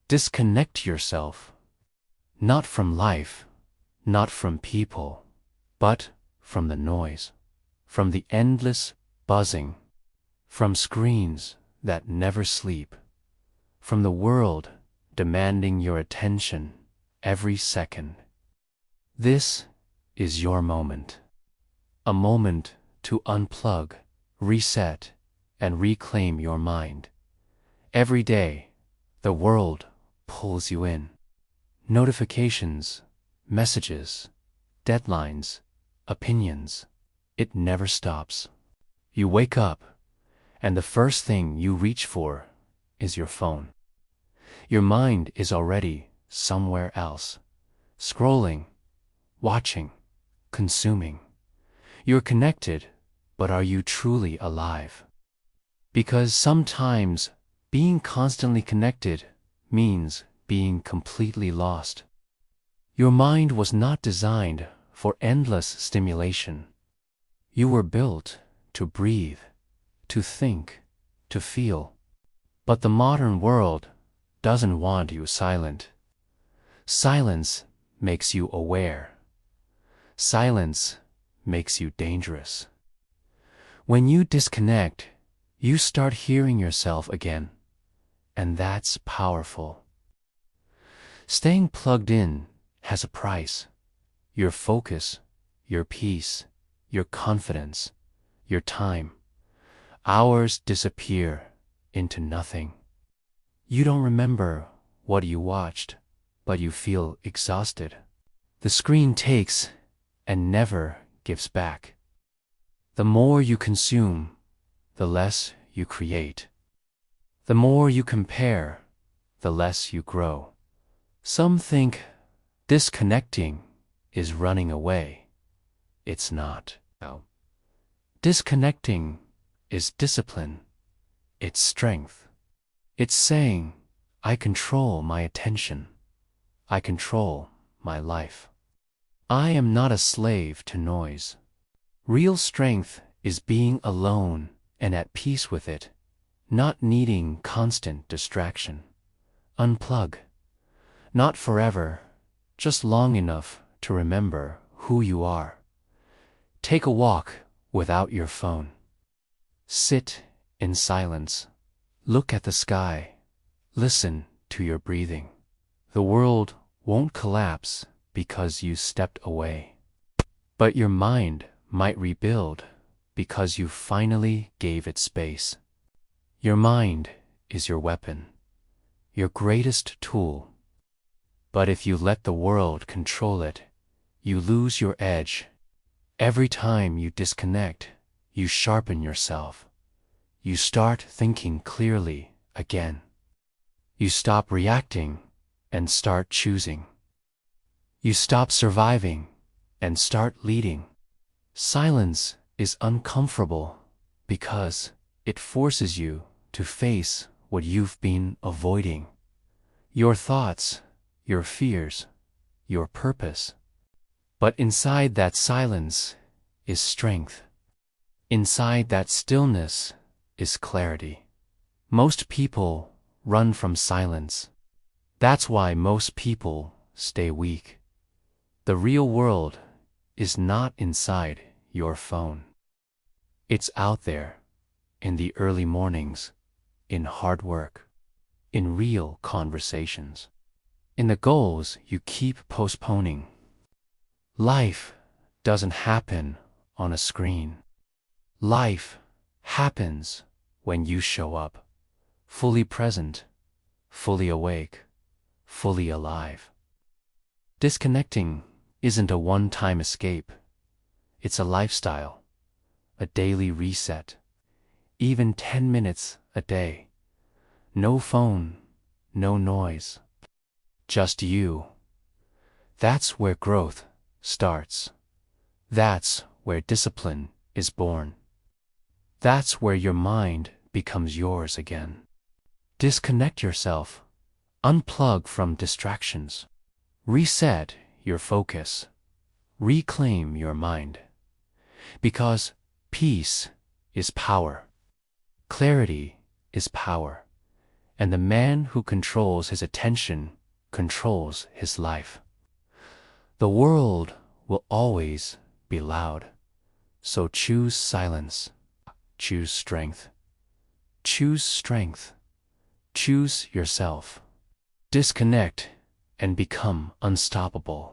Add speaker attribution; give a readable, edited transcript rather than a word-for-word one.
Speaker 1: Disconnect yourself, not from life, not from people, but from the noise, from the endless buzzing, from screens that never sleep, from the world demanding your attention every second. This is your moment. A moment to unplug, reset, and reclaim your mind. Every day, the world pulls you in. Notifications, messages, deadlines, opinions. It never stops. You wake up, and the first thing you reach for is your phone. Your mind is already somewhere else, scrolling, watching, consuming. You're connected, but are you truly alive? Because sometimes being constantly connected means being completely lost. Your mind was not designed for endless stimulation. You were built to breathe, to think, to feel. But the modern world doesn't want you silent. Silence makes you aware. Silence makes you dangerous. When you disconnect, you start hearing yourself again, and that's powerful. Staying plugged in has a price. Your focus, your peace, your confidence, your time. Hours disappear into nothing. You don't remember what you watched, but you feel exhausted. The screen takes and never gives back. The more you consume, the less you create. The more you compare, the less you grow. Some think disconnecting is running away. It's not. Disconnecting is discipline. It's strength. It's saying, I control my attention. I control my life. I am not a slave to noise. Real strength is being alone and at peace with it, not needing constant distraction. Unplug. Not forever, just long enough to remember who you are. Take a walk without your phone. Sit in silence. Look at the sky. Listen to your breathing. The world won't collapse because you stepped away. But your mind might rebuild because you finally gave it space. Your mind is your weapon, your greatest tool. But if you let the world control it, you lose your edge. Every time you disconnect, you sharpen yourself. You start thinking clearly again. You stop reacting and start choosing. You stop surviving and start leading. Silence is uncomfortable because it forces you to face what you've been avoiding. Your thoughts, your fears, your purpose. But inside that silence is strength. Inside that stillness is clarity. Most people run from silence. That's why most people stay weak. The real world is not inside your phone. It's out there, in the early mornings, in hard work, in real conversations, in the goals you keep postponing. Life doesn't happen on a screen. Life happens when you show up, fully present, fully awake, fully alive. Disconnecting isn't a one-time escape. It's a lifestyle, a daily reset, even 10 minutes a day. No phone, no noise, just you. That's where growth starts. That's where discipline is born. That's where your mind becomes yours again. Disconnect yourself. Unplug from distractions. Reset your focus. Reclaim your mind. Because peace is power. Clarity is power. And the man who controls his attention controls his life. The world will always be loud, so choose silence, choose strength. Choose strength. Choose yourself. Disconnect and become unstoppable.